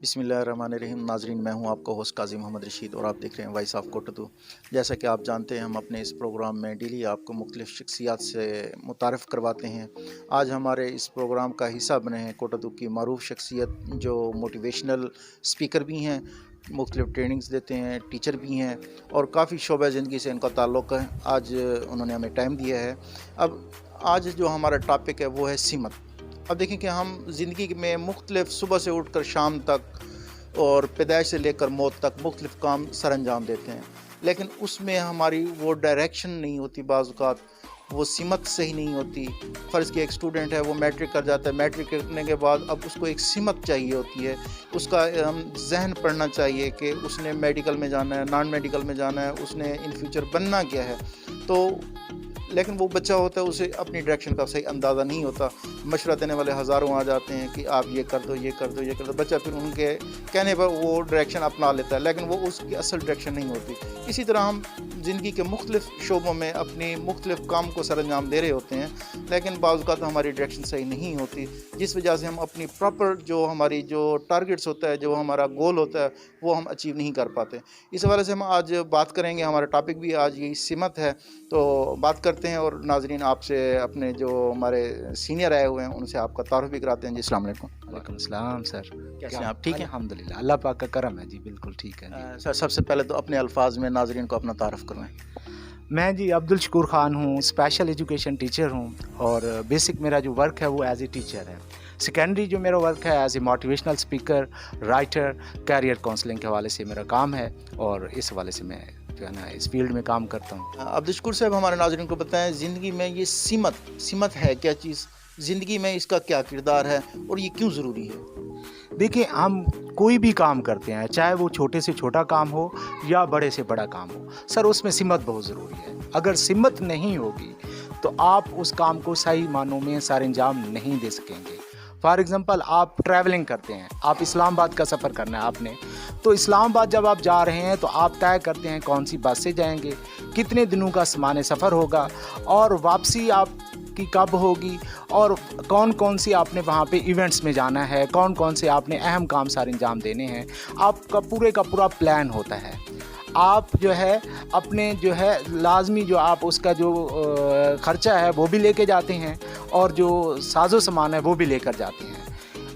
बिस्मिल्लाहिर्रहमानिर्रहीम। नाजरीन, मैं हूं आपका होस्ट काजी मोहम्मद रशीद और आप देख रहे हैं वॉइस ऑफ कोटदू। जैसा कि आप जानते हैं, हम अपने इस प्रोग्राम में डेली आपको मुख्तलिफ़ शख्सियात से मुतारफ़ करवाते हैं। आज हमारे इस प्रोग्राम का हिस्सा बने हैं कोटदू की मरूफ शख्सियत जो मोटिवेशनल स्पीकर भी हैं, मुख्तलिफ़ ट्रेनिंग्स देते हैं, टीचर भी हैं और काफ़ी शोबे ज़िंदगी से इनका ताल्लुक़ है। आज उन्होंने हमें टाइम दिया है। अब आज जो हमारा टॉपिक है वो है सिमत। अब देखें कि हम ज़िंदगी में मुख्तलिफ़ सुबह से उठकर शाम तक और पैदाइश से लेकर मौत तक मुख्तलिफ़ काम सर अंजाम देते हैं, लेकिन उसमें हमारी वो डायरेक्शन नहीं होती, बाज़ औक़ात वो सिमत सही नहीं होती। फ़र्ज़ कि एक स्टूडेंट है, वो मैट्रिक कर जाता है, मैट्रिक करने के बाद अब उसको एक सिमत चाहिए होती है, उसका जहन पढ़ना चाहिए कि उसने मेडिकल में जाना है, नॉन मेडिकल में जाना है, उसने इन फ्यूचर बनना क्या है। तो लेकिन वो बच्चा होता है, उसे अपनी डायरेक्शन का सही अंदाज़ा नहीं होता। मशवरा देने वाले हज़ारों आ जाते हैं कि आप ये कर दो, ये कर दो, ये कर दो। बच्चा फिर उनके कहने पर वो डायरेक्शन अपना लेता है, लेकिन वो उसकी असल डायरेक्शन नहीं होती। इसी तरह हम ज़िंदगी के मुख्तलिफ़ शोबों में अपनी मुख्तलिफ़ काम को सर अंजाम दे रहे होते हैं, लेकिन बाज़ औक़ात हमारी डायरेक्शन सही नहीं होती, जिस वजह से हम अपनी प्रॉपर जो हमारी जो टारगेट्स होता है, जो हमारा गोल होता है, वो हम अचीव नहीं कर पाते। इस हवाले से हम आज बात करेंगे। हमारा टॉपिक भी आज यही सिमत है, तो बात करते हैं। और नाज़रीन, आपसे अपने जो हमारे सीनियर आए हुए हैं उनसे आपका तारुफ भी कराते हैं। जी, अस्सलाम वालेकुम। वालेकुम अस्सलाम सर, कैसे हैं आप? ठीक हैं? अल्हम्दुलिल्लाह, अल्लाह पाक का करम है जी, बिल्कुल ठीक है जी। सर, सबसे पहले तो अपने अल्फाज में नाज़रीन को अपना तारुफ करवाएं। मैं जी अब्दुल शकूर ख़ान हूँ, स्पेशल एजुकेशन टीचर हूँ और बेसिक मेरा जो वर्क है वो एज ए टीचर है। सेकेंडरी जो मेरा वर्क है as a motivational speaker, writer, career counselling के हवाले से मेरा काम है और इस हवाले से मैं जो है ना इस फील्ड में काम करता हूँ। अब्दुल शकूर साहब, हमारे नाज़रीन को बताएं, ज़िंदगी में ये सिमत है क्या चीज़, ज़िंदगी में इसका क्या किरदार है और ये क्यों ज़रूरी है? देखिए, हम कोई भी काम करते हैं, चाहे वो छोटे से छोटा काम हो या बड़े से बड़ा काम हो, सर उसमें सिमत बहुत ज़रूरी है। अगर सिमत नहीं होगी तो आप उस काम को सही मानों में सर अंजाम नहीं दे सकेंगे। फॉर एग्ज़ाम्पल, आप ट्रैवलिंग करते हैं, आप इस्लामाबाद का सफ़र करना है आपने, तो इस्लामाबाद जब आप जा रहे हैं तो आप तय करते हैं कौन सी बस से जाएंगे, कितने दिनों का सामान्य सफ़र होगा और वापसी आपकी कब होगी और कौन कौन सी आपने वहाँ पे इवेंट्स में जाना है, कौन कौन से आपने अहम काम सारे अंजाम देने हैं। आपका पूरे का पूरा प्लान होता है। आप जो है अपने जो है लाजमी जो आप उसका जो ख़र्चा है वो भी लेके जाते हैं और जो साजो सामान है वो भी लेकर जाते हैं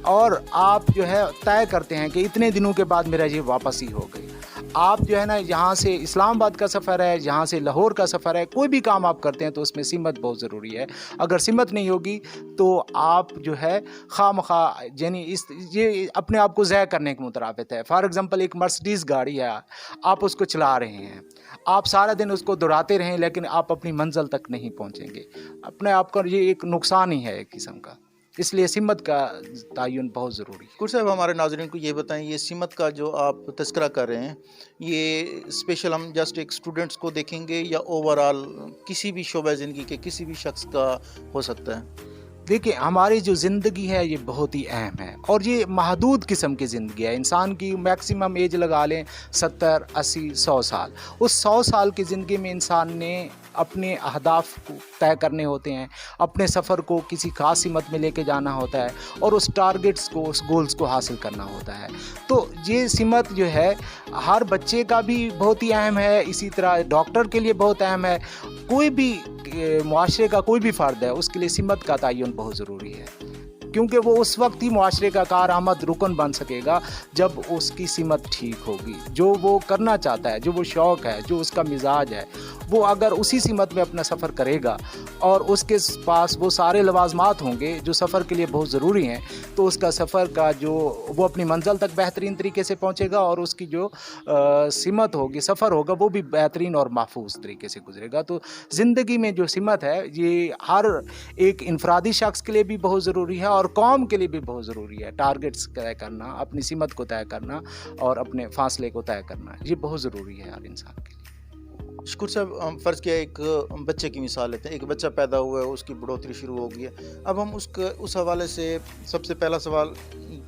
और आप जो है तय करते हैं कि इतने दिनों के बाद मेरा ये वापसी हो गई। आप जो है ना यहाँ से इस्लामाबाद का सफ़र है, यहाँ से लाहौर का सफ़र है, कोई भी काम आप करते हैं तो उसमें सिमत बहुत ज़रूरी है। अगर सिमत नहीं होगी तो आप जो है खामखा यानी ये अपने आप को ज़ाया करने के मुतराबित है। फॉर एग्ज़ाम्पल, एक मर्सिडीज़ गाड़ी है, आप उसको चला रहे हैं, आप सारा दिन उसको दौड़ाते रहें लेकिन आप अपनी मंजिल तक नहीं पहुँचेंगे। अपने आप का ये एक नुकसान ही है एक किस्म का, इसलिए सिमत का तयन बहुत ज़रूरी है। शकूर साहब, हमारे नाज़रीन को ये बताएं, ये सिमत का जो आप तज़किरा कर रहे हैं, ये स्पेशल हम जस्ट एक स्टूडेंट्स को देखेंगे या ओवरऑल किसी भी शोबे ज़िंदगी के किसी भी शख्स का हो सकता है? देखिए, हमारी जो ज़िंदगी है ये बहुत ही अहम है और ये महदूद किस्म की ज़िंदगी है। इंसान की मैक्सिमम एज लगा लें 70, 80, 100 साल। उस 100 साल की ज़िंदगी में इंसान ने अपने अहदाफ को तय करने होते हैं, अपने सफ़र को किसी खास सिमत में लेके जाना होता है और उस टारगेट्स को, उस गोल्स को हासिल करना होता है। तो ये सिमत जो है हर बच्चे का भी बहुत ही अहम है, इसी तरह डॉक्टर के लिए बहुत अहम है। कोई भी मुआशरे का कोई भी फ़र्द है उसके लिए सिमत का तयन बहुत ज़रूरी है, क्योंकि वो उस वक्त ही मुआशरे का कारआमद रुकन बन सकेगा जब उसकी सिमत ठीक होगी। जो वो करना चाहता है, जो वो शौक़ है, जो उसका मिजाज है, वो अगर उसी सिमत में अपना सफ़र करेगा और उसके पास वो सारे लवाज़मात होंगे जो सफ़र के लिए बहुत ज़रूरी हैं, तो उसका सफ़र का जो वो अपनी मंजिल तक बेहतरीन तरीके से पहुँचेगा और उसकी जो सिमत होगी, सफ़र होगा, वो भी बेहतरीन और महफूज तरीके से गुजरेगा। तो ज़िंदगी में जो सिमत है ये हर एक इनफरादी शख्स के लिए भी बहुत ज़रूरी है और कौम के लिए भी बहुत ज़रूरी है। टारगेट्स तय करना, अपनी सिमत को तय करना और अपने फासले को तय करना, ये बहुत ज़रूरी है हर इंसान के लिए। शकूर साहब, हम फ़र्ज़ किया एक बच्चे की मिसाल लेते हैं। एक बच्चा पैदा हुआ है, उसकी बढ़ोतरी शुरू हो गई है। अब हम उस हवाले से सबसे पहला सवाल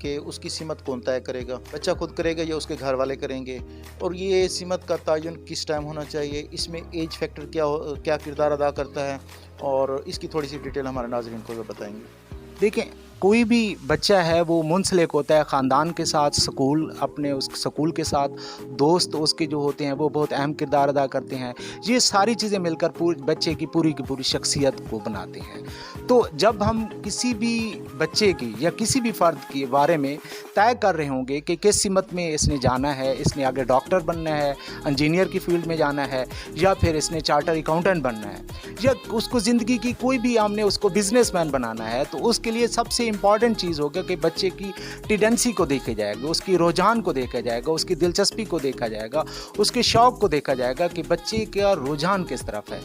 कि उसकी सिमत कौन तय करेगा? बच्चा खुद करेगा या उसके घर वाले करेंगे? और ये सिमत का तयन किस टाइम होना चाहिए? इसमें एज फैक्टर क्या किरदार अदा करता है? और इसकी थोड़ी सी डिटेल हमारे नाज़रीन को बताएंगे। देखें, कोई भी बच्चा है वो मुंसलिक होता है ख़ानदान के साथ, स्कूल, अपने उस स्कूल के साथ, दोस्त उसके जो होते हैं वो बहुत अहम किरदार अदा करते हैं। ये सारी चीज़ें मिलकर बच्चे की पूरी शख्सियत को बनाते हैं। तो जब हम किसी भी बच्चे की या किसी भी फ़र्द के बारे में तय कर रहे होंगे कि किस सिमत में इसने जाना है, इसने आगे डॉक्टर बनना है, इंजीनियर की फील्ड में जाना है, या फिर इसने चार्टर अकाउंटेंट बनना है, या उसको ज़िंदगी की कोई भी हमने उसको बिजनेसमैन बनाना है, तो उसके लिए सबसे इम्पॉर्टेंट चीज़ होगा कि बच्चे की टेंडेंसी को देखा जाएगा, उसकी रुझान को देखा जाएगा, उसकी दिलचस्पी को देखा जाएगा, उसके शौक़ को देखा जाएगा कि बच्चे का रुझान किस तरफ है।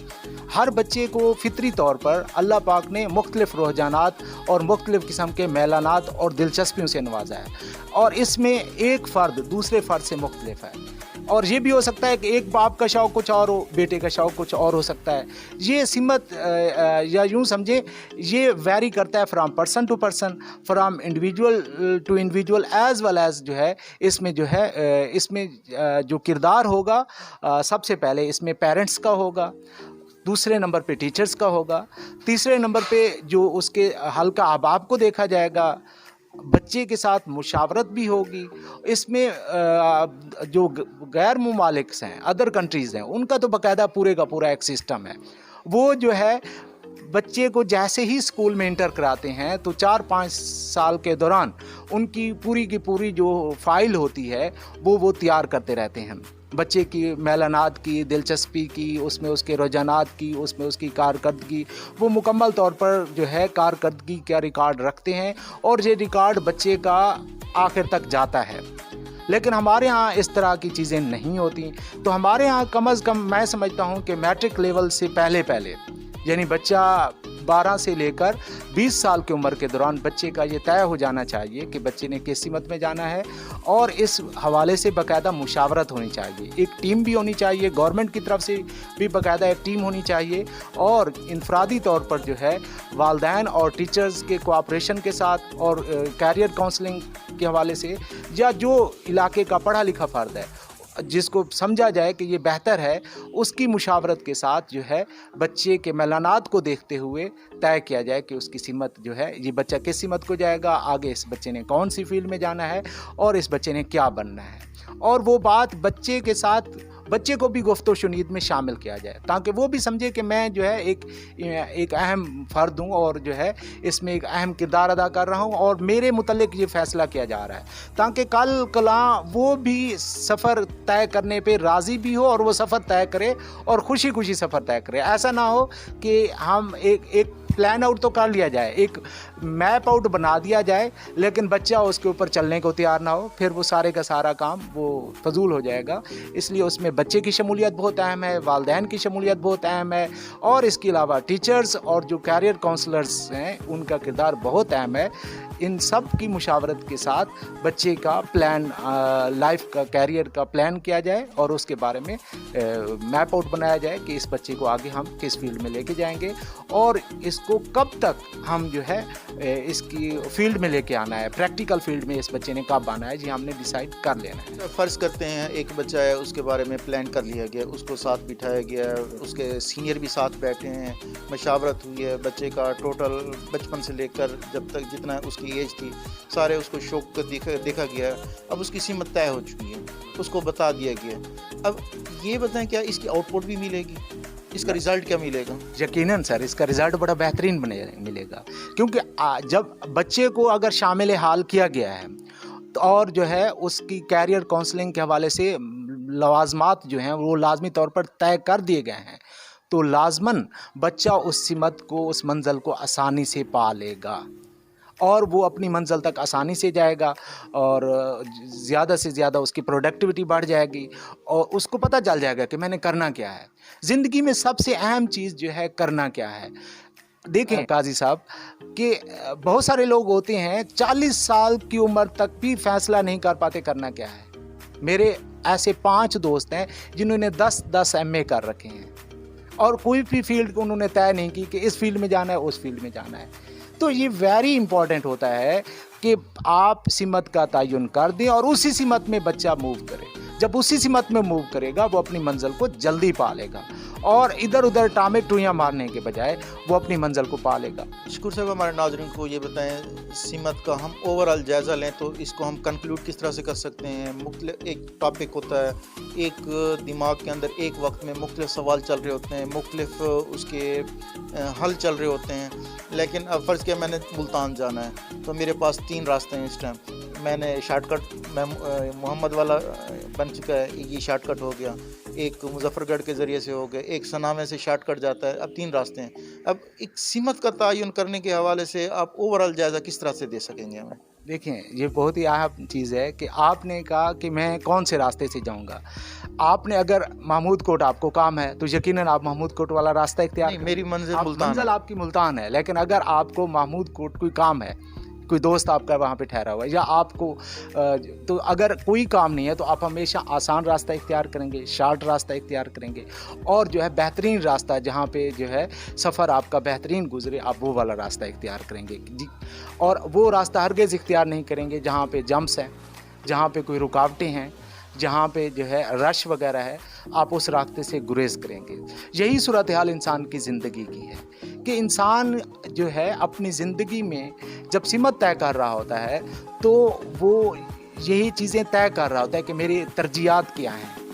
हर बच्चे को फितरी तौर पर अल्लाह पाक ने मुख्तलिफ़ रुझानात और मुख्तलिफ़ किस्म के मैलानात और दिलचस्पियों से नवाजा है, और इसमें एक फ़र्द दूसरे फ़र्द से मुख्तलिफ़ है। और ये भी हो सकता है कि एक बाप का शौक़ कुछ और हो, बेटे का शौक़ कुछ और हो सकता है। ये सिमत या यूँ समझें, ये वैरी करता है from person to person, from individual to individual, as well as जो है इसमें जो है इसमें जो किरदार होगा, सबसे पहले इसमें पेरेंट्स का होगा, दूसरे नंबर पे टीचर्स का होगा, तीसरे नंबर पे जो उसके हल्का अहबाब को देखा जाएगा, बच्चे के साथ मुशावरत भी होगी। इसमें जो गैर मुमालिक हैं, अदर कंट्रीज़ हैं, उनका तो बाकायदा पूरे का पूरा एक सिस्टम है। वो जो है बच्चे को जैसे ही स्कूल में इंटर कराते हैं तो 4-5 साल के दौरान उनकी पूरी की पूरी जो फ़ाइल होती है वो तैयार करते रहते हैं। बच्चे की मैलानात की, दिलचस्पी की, उसमें उसके रुझानात की, उसमें उसकी कारकर्दगी, वो मुकम्मल तौर पर जो है कारकर्दगी का रिकॉर्ड रखते हैं, और ये रिकॉर्ड बच्चे का आखिर तक जाता है। लेकिन हमारे यहाँ इस तरह की चीज़ें नहीं होती। तो हमारे यहाँ कम अज़ कम मैं समझता हूँ कि मैट्रिक लेवल से पहले यानी बच्चा 12 से लेकर 20 साल की उम्र के दौरान बच्चे का ये तय हो जाना चाहिए कि बच्चे ने किस सिमत में जाना है, और इस हवाले से बाकायदा मुशावरत होनी चाहिए। एक टीम भी होनी चाहिए, गवर्नमेंट की तरफ से भी बाकायदा एक टीम होनी चाहिए, और इनफरादी तौर पर जो है वालिदैन और टीचर्स के कोऑपरेशन के साथ और कैरियर काउंसलिंग के हवाले से, या जो इलाके का पढ़ा लिखा फ़र्द है जिसको समझा जाए कि ये बेहतर है, उसकी मुशावरत के साथ जो है बच्चे के मैलानात को देखते हुए तय किया जाए कि उसकी सिमत जो है, ये बच्चा किस सिमत को जाएगा, आगे इस बच्चे ने कौन सी फील्ड में जाना है, और इस बच्चे ने क्या बनना है। और वो बात बच्चे के साथ बच्चे को भी गुफ्तो शुनीद में शामिल किया जाए, ताकि वो भी समझे कि मैं जो है एक अहम फ़र्द हूँ, और जो है इसमें एक अहम किरदार अदा कर रहा हूँ, और मेरे मुतल्लिक ये फ़ैसला किया जा रहा है, ताकि कल कला वो भी सफ़र तय करने पे राज़ी भी हो, और वो सफ़र तय करे और खुशी खुशी सफ़र तय करे। ऐसा ना हो कि हम एक प्लान आउट तो कर लिया जाए, एक मैप आउट बना दिया जाए, लेकिन बच्चा उसके ऊपर चलने को तैयार ना हो, फिर वो सारे का सारा काम वो फजूल हो जाएगा। इसलिए उसमें बच्चे की शमूलियत बहुत अहम है, वालिदैन की शमूलियत बहुत अहम है, और इसके अलावा टीचर्स और जो कैरियर काउंसलर्स हैं उनका किरदार बहुत अहम है। इन सब की मुशावरत के साथ बच्चे का प्लान, लाइफ का, कैरियर का प्लान किया जाए, और उसके बारे में मैप आउट बनाया जाए कि इस बच्चे को आगे हम किस फील्ड में लेके जाएंगे, और इसको कब तक हम जो है इसकी फील्ड में लेके आना है, प्रैक्टिकल फील्ड में इस बच्चे ने कब आना है, जी हमने डिसाइड कर लेना है। फ़र्ज़ करते हैं एक बच्चा है, उसके बारे में प्लान कर लिया गया, उसको साथ बिठाया गया, उसके सीनियर भी साथ बैठे हैं, मशावरत हुई है, बच्चे का टोटल बचपन से लेकर जब तक जितना उसकी एज थी सारे उसको शौक को देखा गया। अब उसकी सिमत तय हो चुकी है, उसको बता दिया गया। अब ये बताएं, क्या इसकी आउटपुट भी मिलेगी, इसका रिज़ल्ट क्या मिलेगा? यकीनन सर, इसका रिज़ल्ट बड़ा बेहतरीन मिलेगा, क्योंकि जब बच्चे को अगर शामिल हाल किया गया है, तो और जो है उसकी कैरियर काउंसलिंग के हवाले से लवाजमात जो हैं वो लाजमी तौर पर तय कर दिए गए हैं, तो लाजमन बच्चा उस सिमत को, उस मंजिल को आसानी से पा लेगा, और वो अपनी मंजिल तक आसानी से जाएगा, और ज़्यादा से ज़्यादा उसकी प्रोडक्टिविटी बढ़ जाएगी, और उसको पता चल जाएगा कि मैंने करना क्या है ज़िंदगी में। सबसे अहम चीज़ जो है करना क्या है। देखें काजी साहब कि बहुत सारे लोग होते हैं 40 साल की उम्र तक भी फ़ैसला नहीं कर पाते करना क्या है। मेरे ऐसे 5 दोस्त हैं जिन्होंने 10-10 MA कर रखे हैं, और कोई भी फील्ड को उन्होंने तय नहीं की कि इस फील्ड में जाना है, उस फील्ड में जाना है। तो ये वेरी इंपॉर्टेंट होता है कि आप सिमत का तयन कर दें, और उसी सिमत में बच्चा मूव करे। जब उसी सिमत में मूव करेगा वो अपनी मंजिल को जल्दी पा लेगा, اور ادھر ادھر ٹامے ٹوئیاں مارنے کے بجائے وہ اپنی منزل کو پا لے گا۔ شکر صاحب، ہمارے ناظرین کو یہ بتائیں، سمت کا ہم اوورآل جائزہ لیں تو اس کو ہم کنکلوڈ کس طرح سے کر سکتے ہیں؟ مختلف ایک ٹاپک ہوتا ہے، ایک دماغ کے اندر ایک وقت میں مختلف سوال چل رہے ہوتے ہیں، مختلف اس کے حل چل رہے ہوتے ہیں، لیکن اب فرض کیا میں نے ملتان جانا ہے تو میرے پاس 3 راستے ہیں اس ٹائم، میں نے شارٹ کٹ، میں محمد والا بن چکا ہے، یہ شارٹ کٹ ہو گیا، ایک مظفر گڑھ کے ذریعے سے ہو گیا، ایک سنامے سے شارٹ کٹ جاتا ہے، اب 3 راستے ہیں۔ اب ایک سمت کا تعین کرنے کے حوالے سے آپ اوورآل جائزہ کس طرح سے دے سکیں گے ہمیں؟ دیکھیں، یہ بہت ہی اہم چیز ہے کہ آپ نے کہا کہ میں کون سے راستے سے جاؤں گا۔ آپ نے اگر محمود کوٹ آپ کو کام ہے تو یقیناً آپ محمود کوٹ والا راستہ اختیار نہیں، میری منزل آپ ملتان منزل ہے۔ آپ کی ملتان ہے، لیکن اگر آپ کو محمود کوٹ کوئی کام ہے، کوئی دوست آپ کا وہاں پہ ٹھہرا ہوا ہے، یا آپ کو تو اگر کوئی کام نہیں ہے تو آپ ہمیشہ آسان راستہ اختیار کریں گے، شارٹ راستہ اختیار کریں گے، اور جو ہے بہترین راستہ جہاں پہ جو ہے سفر آپ کا بہترین گزرے، آپ وہ والا راستہ اختیار کریں گے جی۔ اور وہ راستہ ہرگز اختیار نہیں کریں گے جہاں پہ جمپس ہیں، جہاں پہ کوئی رکاوٹیں ہیں، جہاں پہ جو ہے رش وغیرہ ہے، آپ اس راستے سے گریز کریں گے۔ یہی صورتحال انسان کی زندگی کی ہے کہ انسان جو ہے اپنی زندگی میں جب سمت طے کر رہا ہوتا ہے تو وہ یہی چیزیں طے کر رہا ہوتا ہے کہ میری ترجیحات کیا ہیں،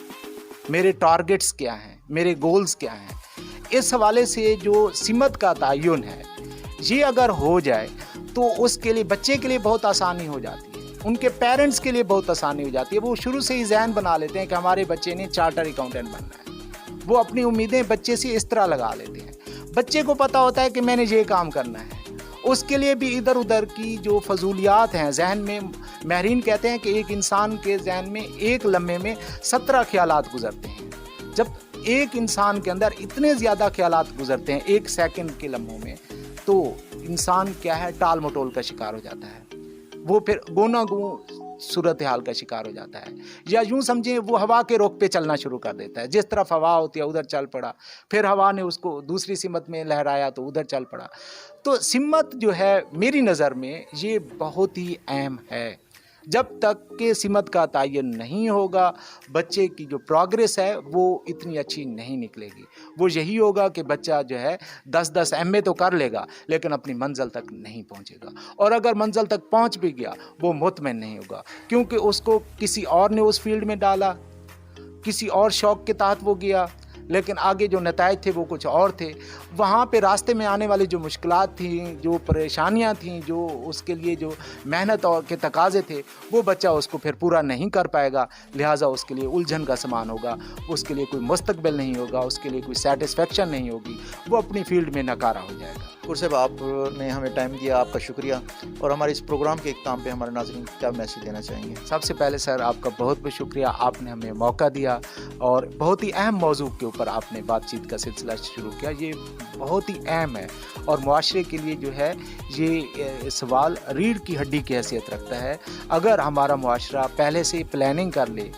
میرے ٹارگٹس کیا ہیں، میرے گولز کیا ہیں۔ اس حوالے سے جو سمت کا تعین ہے، یہ اگر ہو جائے تو اس کے لیے بچے کے لیے بہت آسانی ہو جاتی ہے، ان کے پیرنٹس کے لیے بہت آسانی ہو جاتی ہے۔ وہ شروع سے ہی ذہن بنا لیتے ہیں کہ ہمارے بچے نے چارٹر اکاؤنٹنٹ بننا ہے، وہ اپنی امیدیں بچے سے اس طرح لگا لیتے ہیں۔ بچے کو پتہ ہوتا ہے کہ میں نے یہ کام کرنا ہے، اس کے لیے بھی ادھر ادھر کی جو فضولیات ہیں ذہن میں، ماہرین کہتے ہیں کہ ایک انسان کے ذہن میں ایک لمحے میں 17 خیالات گزرتے ہیں۔ جب ایک انسان کے اندر اتنے زیادہ خیالات گزرتے ہیں ایک سیکنڈ کے لمحوں میں، تو انسان کیا ہے، ٹال مٹول کا شکار ہو جاتا ہے، وہ پھر گونا گوں صورتحال کا شکار ہو جاتا ہے، یا یوں سمجھیں وہ ہوا کے رخ پہ چلنا شروع کر دیتا ہے، جس طرف ہوا ہوتی ہے ادھر چل پڑا، پھر ہوا نے اس کو دوسری سمت میں لہرایا تو ادھر چل پڑا۔ تو سمت جو ہے میری نظر میں یہ بہت ہی اہم ہے۔ جب تک کہ سمت کا تعین نہیں ہوگا، بچے کی جو پروگریس ہے وہ اتنی اچھی نہیں نکلے گی۔ وہ یہی ہوگا کہ بچہ جو ہے 10 ایم اے تو کر لے گا لیکن اپنی منزل تک نہیں پہنچے گا، اور اگر منزل تک پہنچ بھی گیا وہ مطمئن نہیں ہوگا، کیونکہ اس کو کسی اور نے اس فیلڈ میں ڈالا، کسی اور شوق کے تحت وہ گیا، لیکن آگے جو نتائج تھے وہ کچھ اور تھے۔ وہاں پہ راستے میں آنے والی جو مشکلات تھیں، جو پریشانیاں تھیں، جو اس کے لیے جو محنت اور کے تقاضے تھے، وہ بچہ اس کو پھر پورا نہیں کر پائے گا، لہٰذا اس کے لیے الجھن کا سامان ہوگا، اس کے لیے کوئی مستقبل نہیں ہوگا، اس کے لیے کوئی سیٹسفیکشن نہیں ہوگی، وہ اپنی فیلڈ میں ناکارہ ہو جائے گا۔ شکر صاحب، آپ نے ہمیں ٹائم دیا، آپ کا شکریہ، اور ہمارے اس پروگرام کے اختتام پہ ہمارے ناظرین کیا میسیج دینا چاہیں گے؟ سب سے پہلے سر آپ کا بہت بہت شکریہ، آپ نے ہمیں موقع دیا اور بہت ہی اہم موضوع کے اوپر آپ نے بات چیت کا سلسلہ شروع کیا۔ یہ بہت ہی اہم ہے اور معاشرے کے لیے جو ہے یہ سوال ریڑھ کی ہڈی کی حیثیت رکھتا ہے۔ اگر ہمارا معاشرہ پہلے سے پلاننگ کر لے،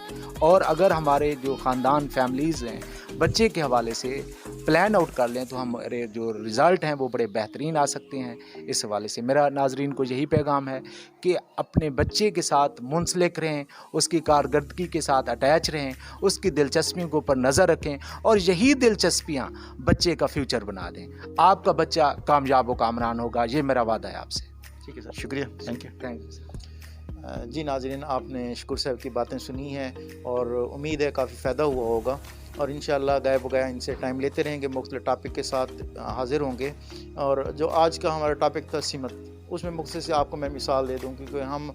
اور اگر ہمارے جو خاندان فیملیز ہیں بچے کے حوالے سے پلان آؤٹ کر لیں تو ہمارے جو رزلٹ ہیں وہ بڑے بہترین آ سکتے ہیں۔ اس حوالے سے میرا ناظرین کو یہی پیغام ہے کہ اپنے بچے کے ساتھ منسلک رہیں، اس کی کارکردگی کے ساتھ اٹیچ رہیں، اس کی دلچسپیوں کے اوپر نظر رکھیں، اور یہی دلچسپیاں بچے کا فیوچر بنا دیں۔ آپ کا بچہ کامیاب و کامران ہوگا، یہ میرا وعدہ ہے آپ سے۔ ٹھیک ہے سر، شکریہ، thank you. Thank you sir. جی ناظرین، آپ نے شکر صاحب کی باتیں سنی ہیں اور امید ہے کافی فائدہ ہوا ہوگا، اور انشاءاللہ گائے بغیر ان سے ٹائم لیتے رہیں گے، مختلف ٹاپک کے ساتھ حاضر ہوں گے۔ اور جو آج کا ہمارا ٹاپک تھا سمت، اس میں مختصر سے آپ کو میں مثال دے دوں، کیونکہ ہم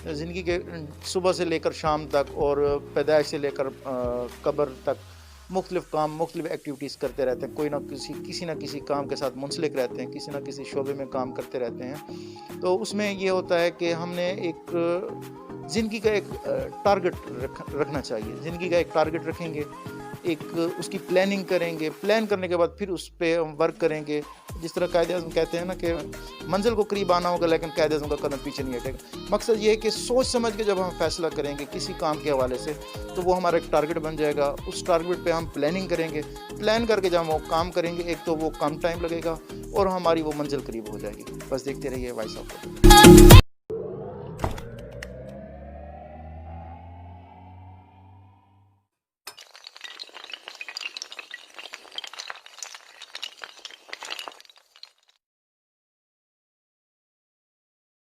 زندگی کے صبح سے لے کر شام تک اور پیدائش سے لے کر قبر تک مختلف کام، مختلف ایکٹیویٹیز کرتے رہتے ہیں، کوئی نہ کسی نہ کسی کام کے ساتھ منسلک رہتے ہیں، کسی نہ کسی شعبے میں کام کرتے رہتے ہیں۔ تو اس میں یہ ہوتا ہے کہ ہم نے ایک زندگی کا ایک ٹارگٹ رکھنا چاہیے، زندگی کا ایک ٹارگٹ رکھیں گے، ایک اس کی پلاننگ کریں گے، پلان کرنے کے بعد پھر اس پہ ہم ورک کریں گے۔ جس طرح قائد اعظم کہتے ہیں نا کہ منزل کو قریب آنا ہوگا لیکن قائد اعظم کا قدم پیچھے نہیں ہٹے گا۔ مقصد یہ ہے کہ سوچ سمجھ کے جب ہم فیصلہ کریں گے کسی کام کے حوالے سے تو وہ ہمارا ایک ٹارگٹ بن جائے گا، اس ٹارگٹ پہ ہم پلاننگ کریں گے، پلان کر کے جب ہم وہ کام کریں گے، ایک تو وہ کم ٹائم لگے گا اور ہماری وہ منزل قریب ہو جائے گی۔ بس دیکھتے رہیے وائس آف